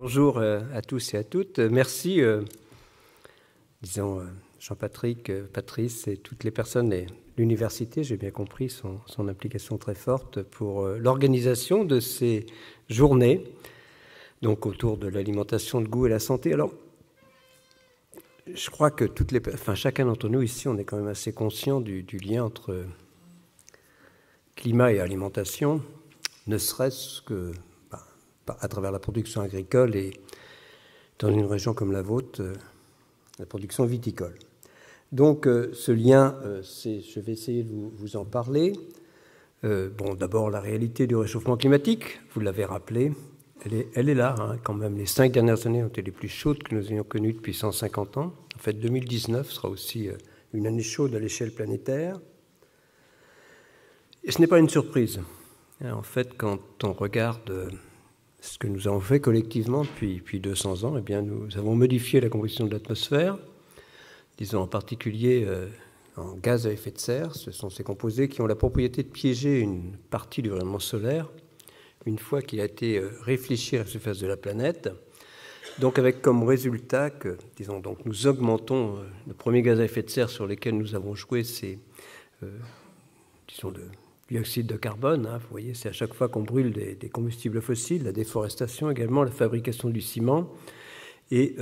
Bonjour à tous et à toutes. Merci, Jean-Patrick, Patrice et toutes les personnes et l'université, j'ai bien compris son implication très forte pour l'organisation de ces journées, donc autour de l'alimentation, le goût et la santé. Alors, je crois que chacun d'entre nous ici, on est quand même assez conscient du lien entre climat et alimentation, ne serait-ce que à travers la production agricole et dans une région comme la vôtre, la production viticole. Donc ce lien, je vais essayer de vous en parler. D'abord la réalité du réchauffement climatique, vous l'avez rappelé, elle est là hein, quand même. Les 5 dernières années ont été les plus chaudes que nous ayons connues depuis 150 ans. En fait, 2019 sera aussi une année chaude à l'échelle planétaire. Et ce n'est pas une surprise. En fait, quand on regarde ce que nous avons fait collectivement depuis 200 ans, eh bien, nous avons modifié la composition de l'atmosphère, disons en particulier en gaz à effet de serre. Ce sont ces composés qui ont la propriété de piéger une partie du rayonnement solaire une fois qu'il a été réfléchi à la surface de la planète. Donc avec comme résultat que, donc nous augmentons le premier gaz à effet de serre sur lesquels nous avons joué, c'est, le dioxyde de carbone, hein, vous voyez, c'est à chaque fois qu'on brûle des combustibles fossiles, la déforestation également, la fabrication du ciment, et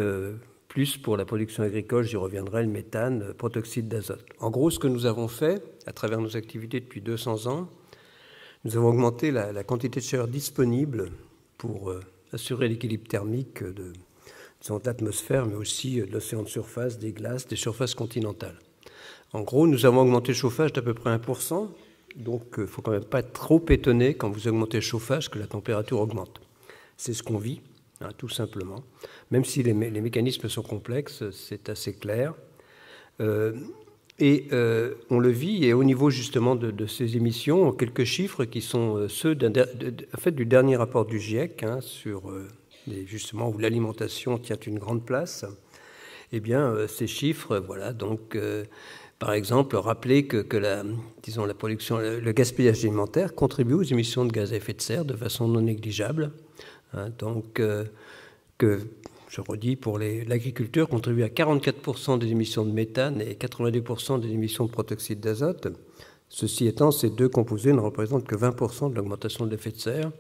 plus pour la production agricole, j'y reviendrai, le méthane, le protoxyde d'azote. En gros, ce que nous avons fait, à travers nos activités depuis 200 ans, nous avons augmenté la quantité de chaleur disponible pour assurer l'équilibre thermique de l'atmosphère, mais aussi de l'océan de surface, des glaces, des surfaces continentales. En gros, nous avons augmenté le chauffage d'à peu près 1%, donc il ne faut quand même pas être trop étonné quand vous augmentez le chauffage que la température augmente. C'est ce qu'on vit, hein, tout simplement. Même si les mécanismes sont complexes, c'est assez clair. On le vit, et au niveau justement de ces émissions, quelques chiffres qui sont ceux du dernier rapport du GIEC, hein, sur justement où l'alimentation tient une grande place. Eh bien, ces chiffres, voilà, donc... Par exemple, rappeler que la production, le gaspillage alimentaire contribue aux émissions de gaz à effet de serre de façon non négligeable. Hein, donc, que, je redis, pour l'agriculture, contribue à 44% des émissions de méthane et 82% des émissions de protoxyde d'azote. Ceci étant, ces deux composés ne représentent que 20% de l'augmentation de l'effet de serre.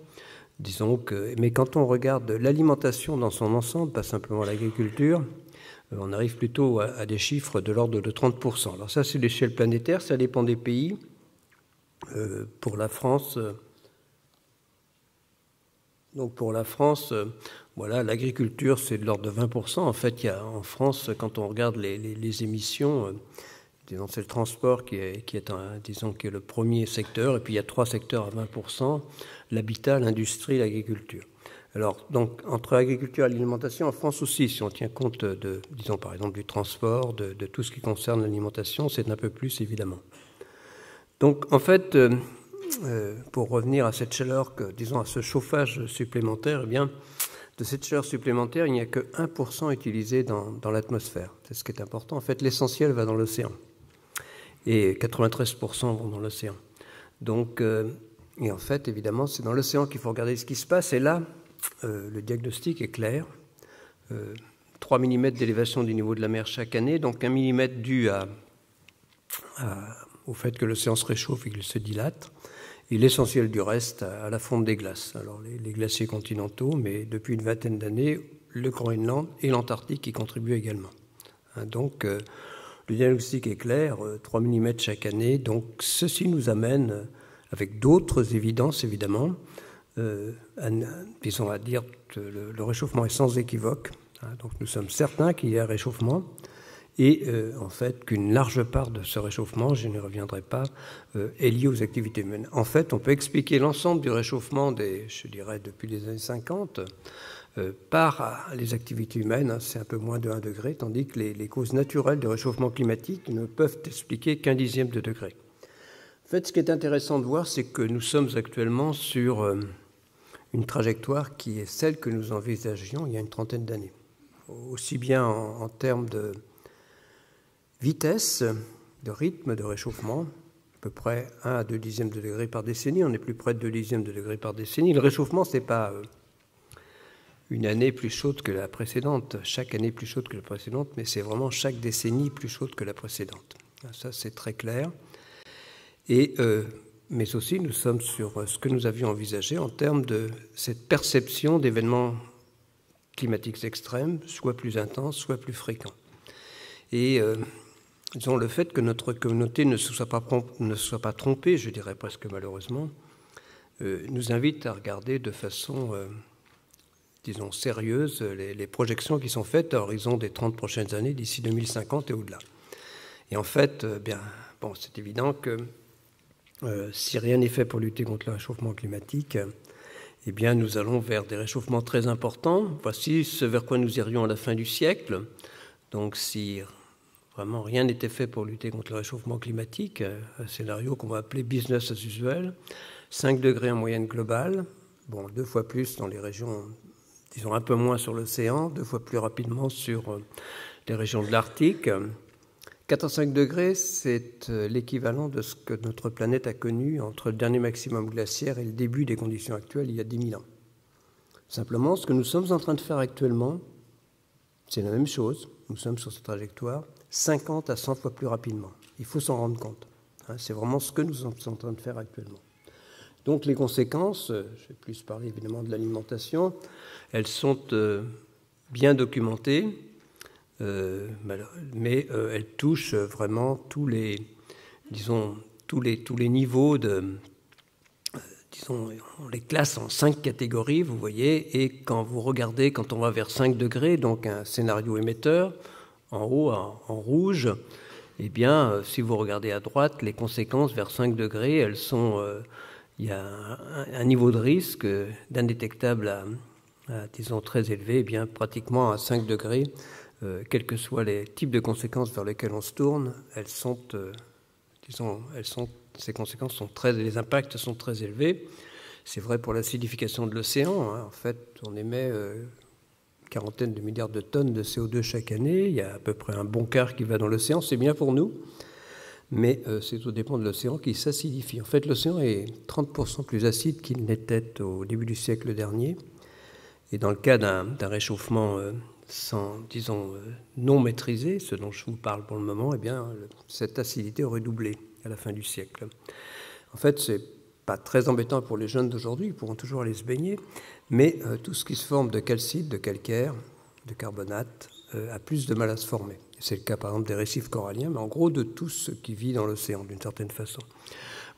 Mais quand on regarde l'alimentation dans son ensemble, pas simplement l'agriculture, on arrive plutôt à des chiffres de l'ordre de 30%. Alors ça, c'est l'échelle planétaire, ça dépend des pays. Pour la France, voilà, l'agriculture, c'est de l'ordre de 20%. En fait, il y a en France, quand on regarde les émissions, c'est le transport qui est le premier secteur, et puis il y a 3 secteurs à 20%, l'habitat, l'industrie, l'agriculture. Alors, donc, entre l'agriculture et l'alimentation, en France aussi, si on tient compte par exemple, du transport, de tout ce qui concerne l'alimentation, c'est un peu plus, évidemment. Donc, en fait, pour revenir à cette chaleur, à ce chauffage supplémentaire, eh bien, de cette chaleur supplémentaire, il n'y a que 1% utilisé dans l'atmosphère. C'est ce qui est important. En fait, l'essentiel va dans l'océan. Et 93% vont dans l'océan. Donc, et en fait, évidemment, c'est dans l'océan qu'il faut regarder ce qui se passe. Et là, le diagnostic est clair. 3 mm d'élévation du niveau de la mer chaque année, donc 1 mm dû au fait que l'océan se réchauffe et qu'il se dilate, et l'essentiel du reste à la fonte des glaces. Alors les glaciers continentaux, mais depuis une vingtaine d'années, le Groenland et l'Antarctique y contribuent également. Hein, donc le diagnostic est clair, 3 mm chaque année, donc ceci nous amène, avec d'autres évidences évidemment, à dire que le réchauffement est sans équivoque. Hein, donc nous sommes certains qu'il y a un réchauffement et en fait qu'une large part de ce réchauffement, je n'y reviendrai pas, est liée aux activités humaines. En fait, on peut expliquer l'ensemble du réchauffement depuis les années 50 par les activités humaines. Hein, c'est un peu moins de 1 degré, tandis que les causes naturelles du réchauffement climatique ne peuvent expliquer qu'1 dixième de degré. En fait, ce qui est intéressant de voir, c'est que nous sommes actuellement sur une trajectoire qui est celle que nous envisagions il y a une trentaine d'années. Aussi bien en termes de vitesse, de rythme de réchauffement, à peu près 1 à 2 dixièmes de degré par décennie, on est plus près de 2 dixièmes de degré par décennie. Le réchauffement, ce n'est pas une année plus chaude que la précédente, chaque année plus chaude que la précédente, mais c'est vraiment chaque décennie plus chaude que la précédente. Ça, c'est très clair. Mais aussi, nous sommes sur ce que nous avions envisagé en termes de cette perception d'événements climatiques extrêmes, soit plus intenses, soit plus fréquents. Et disons, le fait que notre communauté ne se soit pas trompée, je dirais presque malheureusement, nous invite à regarder de façon, disons, sérieuse les projections qui sont faites à l'horizon des 30 prochaines années, d'ici 2050 et au-delà. Et en fait, c'est évident que si rien n'est fait pour lutter contre le réchauffement climatique, eh bien, nous allons vers des réchauffements très importants. Voici ce vers quoi nous irions à la fin du siècle. Donc, si vraiment rien n'était fait pour lutter contre le réchauffement climatique, un scénario qu'on va appeler business as usual, 5 degrés en moyenne globale, 2 fois plus dans les régions, disons un peu moins sur l'océan, 2 fois plus rapidement sur les régions de l'Arctique. 4 à 5 degrés, c'est l'équivalent de ce que notre planète a connu entre le dernier maximum glaciaire et le début des conditions actuelles il y a 10 000 ans. Simplement, ce que nous sommes en train de faire actuellement, c'est la même chose. Nous sommes sur cette trajectoire 50 à 100 fois plus rapidement. Il faut s'en rendre compte. C'est vraiment ce que nous sommes en train de faire actuellement. Donc les conséquences, je vais plus parler évidemment de l'alimentation, elles sont bien documentées. Mais elle touche vraiment tous les niveaux disons, on les classe en 5 catégories, vous voyez, et quand on va vers 5 degrés, donc un scénario émetteur, en haut, en rouge, eh bien, si vous regardez à droite, les conséquences vers 5 degrés, elles sont, il y a un niveau de risque d'indétectable à, disons, très élevé, eh bien, pratiquement à 5 degrés, quels que soient les types de conséquences vers lesquelles on se tourne, ces conséquences sont les impacts sont très élevés. C'est vrai pour l'acidification de l'océan. En fait, on émet une quarantaine de milliards de tonnes de CO2 chaque année. Il y a à peu près un bon quart qui va dans l'océan. C'est bien pour nous, mais c'est au dépend de l'océan qui s'acidifie. En fait, l'océan est 30% plus acide qu'il n'était au début du siècle dernier. Et dans le cas d'un réchauffement non maîtrisé, ce dont je vous parle pour le moment, eh bien, cette acidité aurait doublé à la fin du siècle. En fait, c'est pas très embêtant pour les jeunes d'aujourd'hui, ils pourront toujours aller se baigner, mais tout ce qui se forme de calcite, de calcaire, de carbonate, a plus de mal à se former. C'est le cas, par exemple, des récifs coralliens, mais en gros de tout ce qui vit dans l'océan, d'une certaine façon.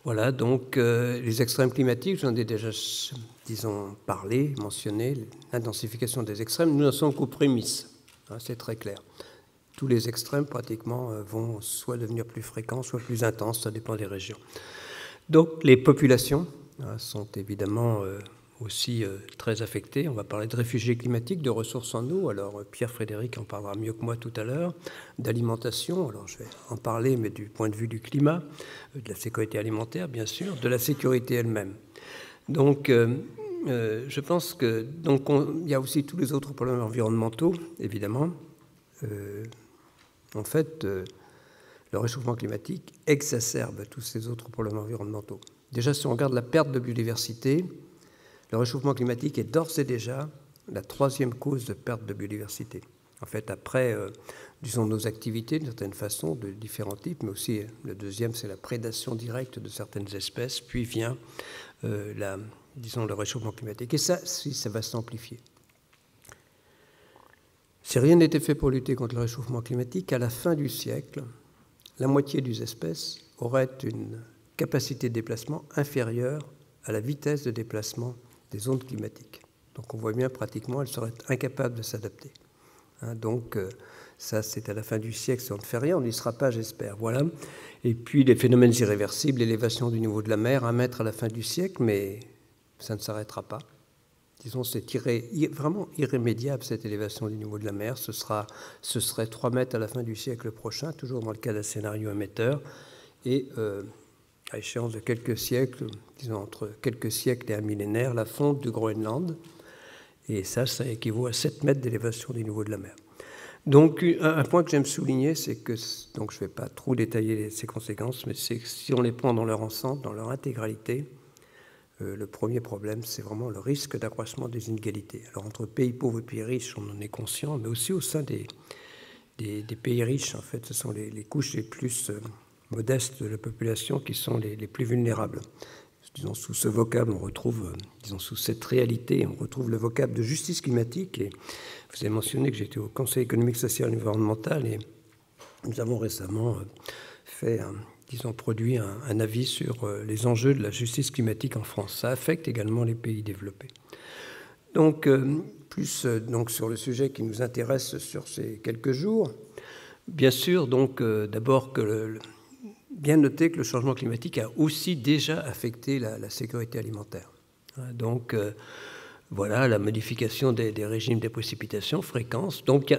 Voilà, donc les extrêmes climatiques, j'en ai déjà, parlé, mentionné, l'intensification des extrêmes, nous n'en sommes qu'aux prémices, c'est très clair. Tous les extrêmes, pratiquement, vont soit devenir plus fréquents, soit plus intenses, ça dépend des régions. Donc, les populations sont évidemment aussi très affectées. On va parler de réfugiés climatiques, de ressources en eau. Alors, Pierre-Frédéric en parlera mieux que moi tout à l'heure. D'alimentation, alors je vais en parler, mais du point de vue du climat, de la sécurité alimentaire, bien sûr, de la sécurité elle-même. Donc, je pense que il y a aussi tous les autres problèmes environnementaux, évidemment. En fait, le réchauffement climatique exacerbe tous ces autres problèmes environnementaux. Déjà, si on regarde la perte de biodiversité, le réchauffement climatique est d'ores et déjà la 3e cause de perte de biodiversité. En fait, après, nos activités, d'une certaine façon, de différents types, mais aussi le 2e, c'est la prédation directe de certaines espèces, puis vient le réchauffement climatique. Et ça va s'amplifier. Si rien n'était fait pour lutter contre le réchauffement climatique, à la fin du siècle, la moitié des espèces auraient une capacité de déplacement inférieure à la vitesse de déplacement des ondes climatiques. Donc on voit bien, pratiquement, elles seraient incapables de s'adapter. Donc ça, c'est à la fin du siècle, si on ne fait rien, on n'y sera pas, j'espère. Voilà. Et puis les phénomènes irréversibles, l'élévation du niveau de la mer, 1 mètre à la fin du siècle, mais ça ne s'arrêtera pas. Disons, c'est vraiment irrémédiable, cette élévation du niveau de la mer. Ce serait 3 mètres à la fin du siècle prochain, toujours dans le cas d'un scénario émetteur. Et à échéance de quelques siècles, disons entre quelques siècles et un millénaire, la fonte du Groenland. Et ça équivaut à 7 mètres d'élévation du niveau de la mer. Donc, un point que j'aime souligner, c'est que, donc je ne vais pas trop détailler ces conséquences, mais c'est que si on les prend dans leur ensemble, dans leur intégralité, le premier problème, c'est vraiment le risque d'accroissement des inégalités. Alors entre pays pauvres et pays riches, on en est conscient, mais aussi au sein des pays riches, en fait, ce sont les couches les plus modestes de la population qui sont les plus vulnérables. Disons, sous ce vocable, on retrouve, disons, sous cette réalité, on retrouve le vocable de justice climatique. Et vous avez mentionné que j'étais au Conseil économique, social et environnemental, et nous avons récemment produit un avis sur les enjeux de la justice climatique en France. Ça affecte également les pays développés. Donc, donc sur le sujet qui nous intéresse sur ces quelques jours, bien sûr, donc d'abord bien noter que le changement climatique a aussi déjà affecté la sécurité alimentaire. Donc, voilà, la modification des régimes des précipitations, fréquences. Donc,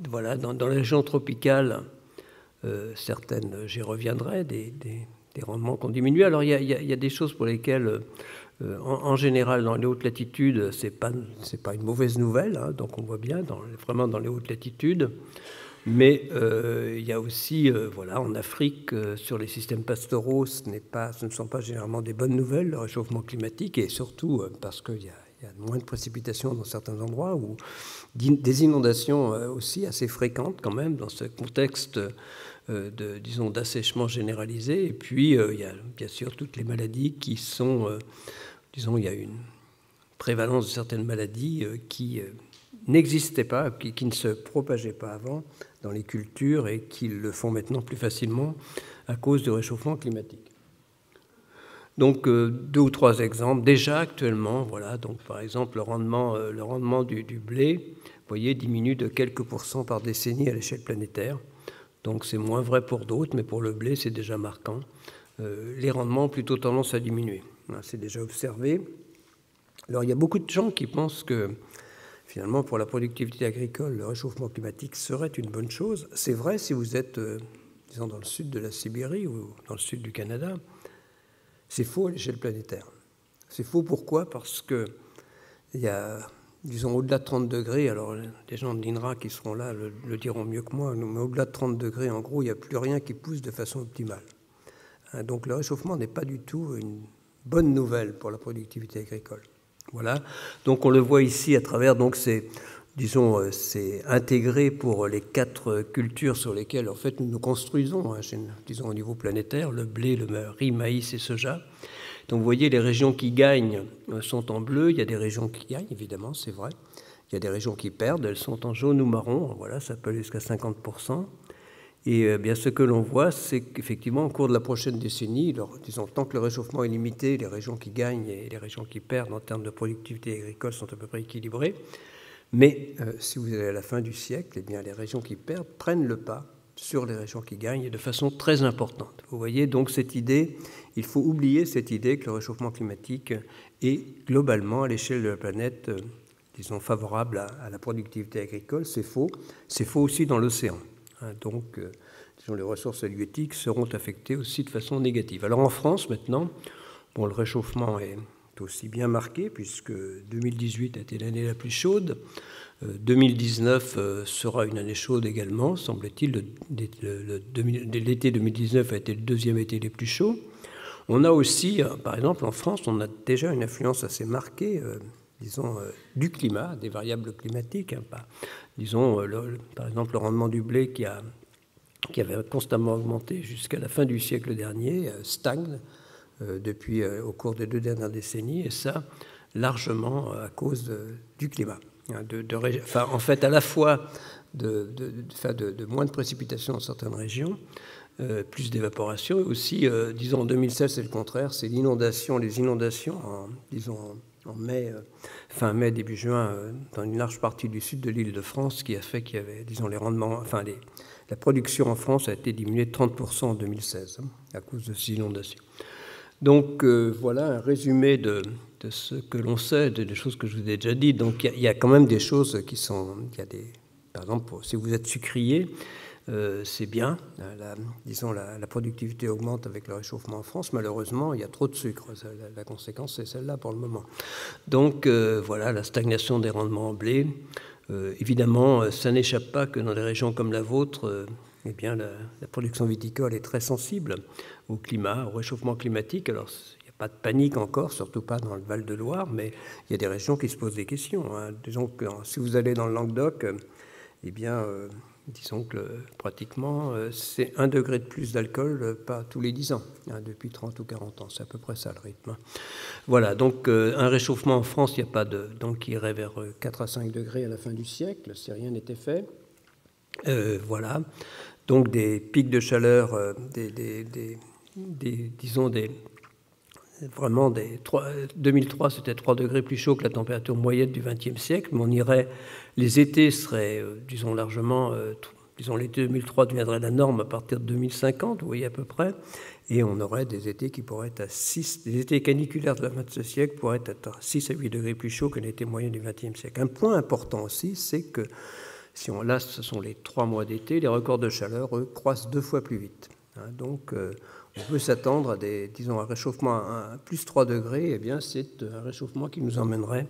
voilà, dans les régions tropicales, certaines, j'y reviendrai, des rendements qui ont diminué. Alors, il y a des choses pour lesquelles, en général, dans les hautes latitudes, c'est pas une mauvaise nouvelle. Hein, donc, on voit bien, vraiment dans les hautes latitudes. Mais il y a aussi, voilà, en Afrique, sur les systèmes pastoraux, ce ne sont pas généralement des bonnes nouvelles, le réchauffement climatique, et surtout parce qu'il y a moins de précipitations dans certains endroits, ou des inondations aussi assez fréquentes quand même dans ce contexte disons, d'assèchement généralisé. Et puis, il y a bien sûr toutes les maladies qui sont, disons, il y a une prévalence de certaines maladies qui n'existaient pas, qui ne se propageaient pas avant dans les cultures et qui le font maintenant plus facilement à cause du réchauffement climatique. Donc, 2 ou 3 exemples. Déjà, actuellement, voilà, donc par exemple, le rendement du blé, vous voyez, diminue de quelques pourcents par décennie à l'échelle planétaire. Donc, c'est moins vrai pour d'autres, mais pour le blé, c'est déjà marquant. Les rendements ont plutôt tendance à diminuer. C'est déjà observé. Alors, il y a beaucoup de gens qui pensent que, finalement, pour la productivité agricole, le réchauffement climatique serait une bonne chose. C'est vrai si vous êtes, disons, dans le sud de la Sibérie ou dans le sud du Canada. C'est faux à l'échelle planétaire. C'est faux pourquoi? Parce qu'il y a, disons, au-delà de 30 degrés, alors les gens de l'INRA qui seront là le diront mieux que moi, mais au-delà de 30 degrés, en gros, il n'y a plus rien qui pousse de façon optimale. Donc le réchauffement n'est pas du tout une bonne nouvelle pour la productivité agricole. Voilà. Donc on le voit ici à travers, donc c'est intégré pour les 4 cultures sur lesquelles en fait nous nous construisons, hein, disons au niveau planétaire, le blé, le riz, maïs et soja. Donc vous voyez, les régions qui gagnent sont en bleu, il y a des régions qui gagnent, évidemment, c'est vrai. Il y a des régions qui perdent, elles sont en jaune ou marron, voilà, ça peut aller jusqu'à 50%. Et bien ce que l'on voit, c'est qu'effectivement, au cours de la prochaine décennie, disons, tant que le réchauffement est limité, les régions qui gagnent et les régions qui perdent en termes de productivité agricole sont à peu près équilibrées. Mais si vous allez à la fin du siècle, eh bien, les régions qui perdent prennent le pas sur les régions qui gagnent et de façon très importante. Vous voyez donc cette idée, il faut oublier cette idée que le réchauffement climatique est globalement à l'échelle de la planète, disons, favorable à la productivité agricole. C'est faux. C'est faux aussi dans l'océan. Donc, disons, les ressources halieutiques seront affectées aussi de façon négative. Alors en France maintenant, bon, le réchauffement est aussi bien marqué puisque 2018 a été l'année la plus chaude. 2019 sera une année chaude également, semble-t-il. L'été 2019 a été le 2e été les plus chauds. On a aussi, par exemple en France, on a déjà une influence assez marquée, disons, du climat, des variables climatiques. Disons, par exemple, le rendement du blé qui avait constamment augmenté jusqu'à la fin du siècle dernier stagne depuis au cours des 2 dernières décennies, et ça largement à cause du climat. En fait, à la fois de moins de précipitations dans certaines régions, plus d'évaporation, et aussi, disons, en 2016, c'est le contraire, c'est les inondations, en mai, fin mai, début juin, dans une large partie du sud de l'Île-de-France, qui a fait qu'il y avait, disons, les rendements, la production en France a été diminuée de 30% en 2016, à cause de ces inondations. Donc, voilà un résumé de ce que l'on sait, des choses que je vous ai déjà dites. Donc, il y a quand même des choses qui sont... par exemple, si vous êtes sucrier, c'est bien. Disons, la productivité augmente avec le réchauffement en France. Malheureusement, il y a trop de sucre. La conséquence, c'est celle-là pour le moment. Donc, voilà, la stagnation des rendements en blé. Évidemment, ça n'échappe pas que dans des régions comme la vôtre, eh bien, la production viticole est très sensible au climat, au réchauffement climatique. Alors, il n'y a pas de panique encore, surtout pas dans le Val-de-Loire, mais il y a des régions qui se posent des questions. Hein. Disons que si vous allez dans le Languedoc, eh bien, disons que pratiquement, c'est 1 degré de plus d'alcool pas tous les 10 ans, hein, depuis 30 ou 40 ans. C'est à peu près ça le rythme. Hein. Voilà, donc un réchauffement en France, il n'y a pas de... Donc il irait vers 4 à 5 degrés à la fin du siècle, si rien n'était fait. Voilà, donc des pics de chaleur, disons vraiment 2003, c'était 3 degrés plus chaud que la température moyenne du XXe siècle, mais on irait, les étés seraient, disons largement, disons l'été 2003 deviendrait la norme à partir de 2050, vous voyez à peu près, et on aurait des étés qui pourraient être à 6, des étés caniculaires de la fin de ce siècle pourraient être à 6 à 8 degrés plus chaud que l'été moyen du XXe siècle. Un point important aussi, c'est que si on, là, ce sont les 3 mois d'été, les records de chaleur, eux, croissent 2 fois plus vite. Hein, donc, on peut s'attendre à disons, un réchauffement à plus 3 degrés. Eh bien, c'est un réchauffement qui nous emmènerait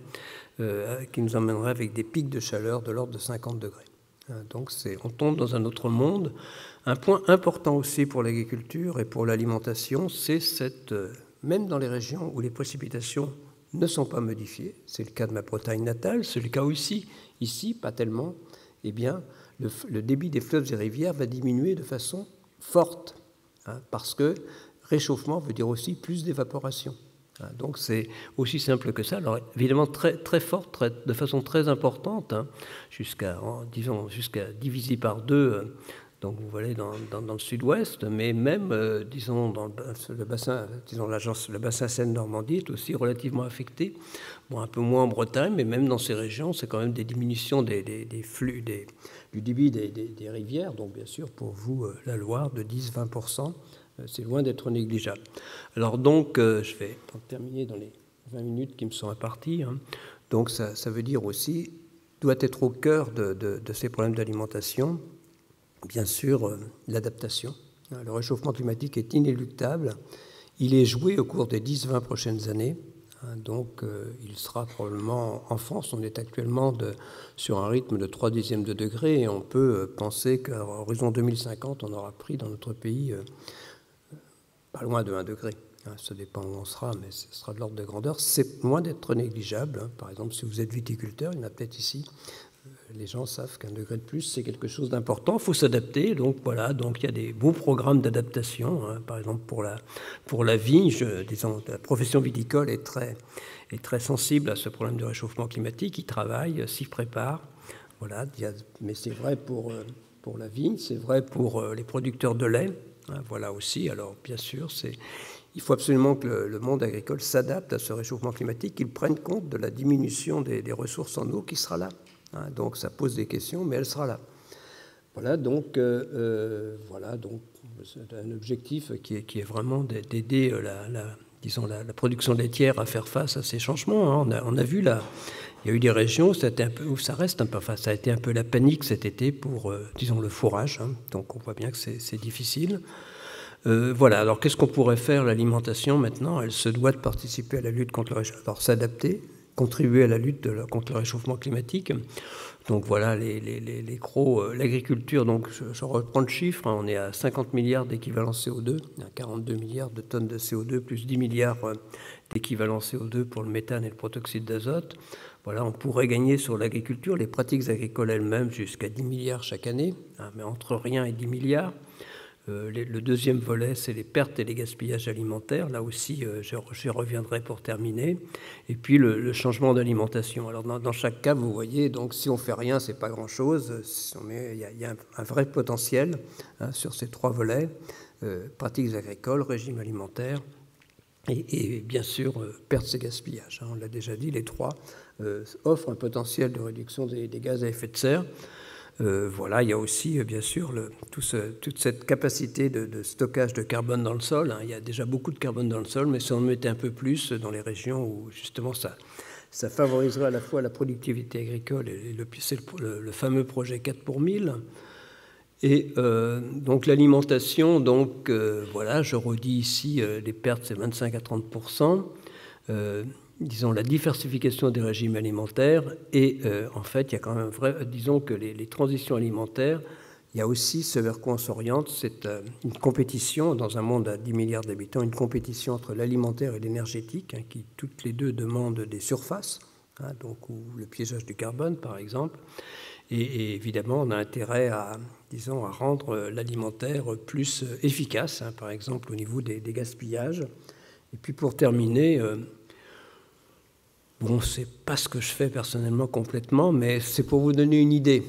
avec des pics de chaleur de l'ordre de 50 degrés. Hein, donc, on tombe dans un autre monde. Un point important aussi pour l'agriculture et pour l'alimentation, c'est même dans les régions où les précipitations ne sont pas modifiées, c'est le cas de ma Bretagne natale, c'est le cas aussi, ici, pas tellement, eh bien, le débit des fleuves et rivières va diminuer de façon forte, hein, parce que réchauffement veut dire aussi plus d'évaporation. Hein, donc c'est aussi simple que ça. Alors évidemment très, très forte, de façon très importante, hein, jusqu'à diviser par 2. Donc vous voyez dans le sud-ouest, mais même, disons, dans le bassin, disons le bassin Seine-Normandie est aussi relativement affecté. Bon, un peu moins en Bretagne, mais même dans ces régions, c'est quand même des diminutions des flux, du débit des rivières. Donc bien sûr, pour vous, la Loire, de 10-20%, c'est loin d'être négligeable. Alors donc, je vais terminer dans les 20 minutes qui me sont imparties. Hein. Donc ça veut dire aussi, doit être au cœur de ces problèmes d'alimentation, bien sûr, l'adaptation. Le réchauffement climatique est inéluctable. Il est joué au cours des 10-20 prochaines années. Donc, il sera probablement... En France, on est actuellement sur un rythme de 3/10 de degré et on peut penser qu'à l'horizon 2050, on aura pris dans notre pays pas loin de 1 degré. Ça dépend où on sera, mais ce sera de l'ordre de grandeur. C'est loin d'être négligeable. Par exemple, si vous êtes viticulteur, il y en a peut-être ici... Les gens savent qu'un degré de plus, c'est quelque chose d'important. Il faut s'adapter. Donc voilà, donc il y a des beaux programmes d'adaptation. Hein. Par exemple, pour la vigne, disons, la profession viticole est très sensible à ce problème de réchauffement climatique. Ils travaillent, s'y préparent. Voilà, mais c'est vrai pour la vigne, c'est vrai pour les producteurs de lait. Hein, voilà aussi. Alors, bien sûr, il faut absolument que le monde agricole s'adapte à ce réchauffement climatique, qu'il prenne compte de la diminution des ressources en eau qui sera là. Hein, donc ça pose des questions, mais elle sera là. Voilà donc, c'est un objectif qui est vraiment d'aider la production laitière à faire face à ces changements. Hein. On a vu là, il y a eu des régions où ça a été un peu la panique cet été pour, disons, le fourrage. Hein. Donc on voit bien que c'est difficile. Voilà, alors qu'est-ce qu'on pourrait faire? L'alimentation maintenant, elle se doit de participer à la lutte contre le réchauffement, alors s'adapter, contribuer à la lutte contre le réchauffement climatique. Donc voilà, l'agriculture, donc je reprends le chiffre, hein, on est à 50 milliards d'équivalents CO2, 42 milliards de tonnes de CO2, plus 10 milliards d'équivalents CO2 pour le méthane et le protoxyde d'azote. Voilà, on pourrait gagner sur l'agriculture, les pratiques agricoles elles-mêmes, jusqu'à 10 milliards chaque année, hein, mais entre rien et 10 milliards. Le deuxième volet, c'est les pertes et les gaspillages alimentaires. Là aussi, j'y reviendrai pour terminer. Et puis, le changement d'alimentation. Alors, dans chaque cas, vous voyez, donc, si on fait rien, c'est pas grand-chose. Il y a un vrai potentiel, hein, sur ces 3 volets. Pratiques agricoles, régime alimentaire et bien sûr, pertes et gaspillages. Hein, on l'a déjà dit, les 3 offrent un potentiel de réduction des gaz à effet de serre. Voilà, il y a aussi, bien sûr, toute cette capacité de stockage de carbone dans le sol. Hein. Il y a déjà beaucoup de carbone dans le sol, mais si on en mettait un peu plus dans les régions où, justement, ça favoriserait à la fois la productivité agricole et c'est le fameux projet 4 pour 1000. Et donc l'alimentation, donc voilà, je redis ici, les pertes, c'est 25 à 30%. Disons, la diversification des régimes alimentaires et en fait, il y a quand même disons que les transitions alimentaires Il y a aussi ce vers quoi on s'oriente, c'est une compétition dans un monde à 10 milliards d'habitants, une compétition entre l'alimentaire et l'énergétique, hein, qui toutes les deux demandent des surfaces, hein, donc, ou le piégeage du carbone par exemple. Et évidemment, on a intérêt à, disons, à rendre l'alimentaire plus efficace, hein, par exemple au niveau des gaspillages. Et puis pour terminer, bon, c'est pas ce que je fais personnellement complètement, mais c'est pour vous donner une idée.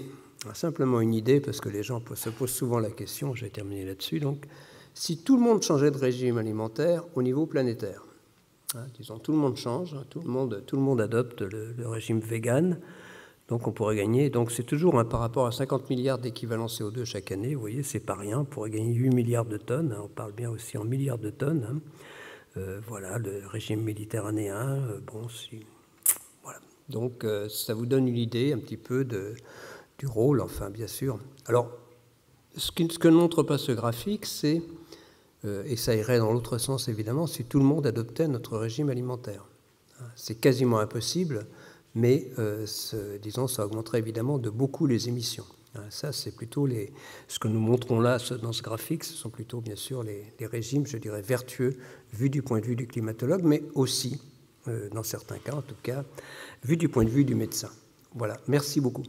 Simplement une idée, parce que les gens se posent souvent la question, je vais terminer là-dessus. Donc, si tout le monde changeait de régime alimentaire au niveau planétaire, hein, disons, tout le monde change, hein, tout le monde adopte le régime vegan, donc on pourrait gagner, donc c'est toujours hein, par rapport à 50 milliards d'équivalent CO2 chaque année, vous voyez, c'est pas rien, on pourrait gagner 8 milliards de tonnes, hein, on parle bien aussi en milliards de tonnes, hein, voilà, le régime méditerranéen, bon, si, voilà. Donc ça vous donne une idée un petit peu du rôle, enfin, bien sûr. Alors, ce que ne montre pas ce graphique, c'est, et ça irait dans l'autre sens évidemment, si tout le monde adoptait notre régime alimentaire. C'est quasiment impossible, mais disons, ça augmenterait évidemment de beaucoup les émissions. Ça, c'est plutôt ce que nous montrons là dans ce graphique, ce sont plutôt bien sûr les régimes, je dirais, vertueux, vus du point de vue du climatologue, mais aussi, dans certains cas en tout cas, vus du point de vue du médecin. Voilà, merci beaucoup.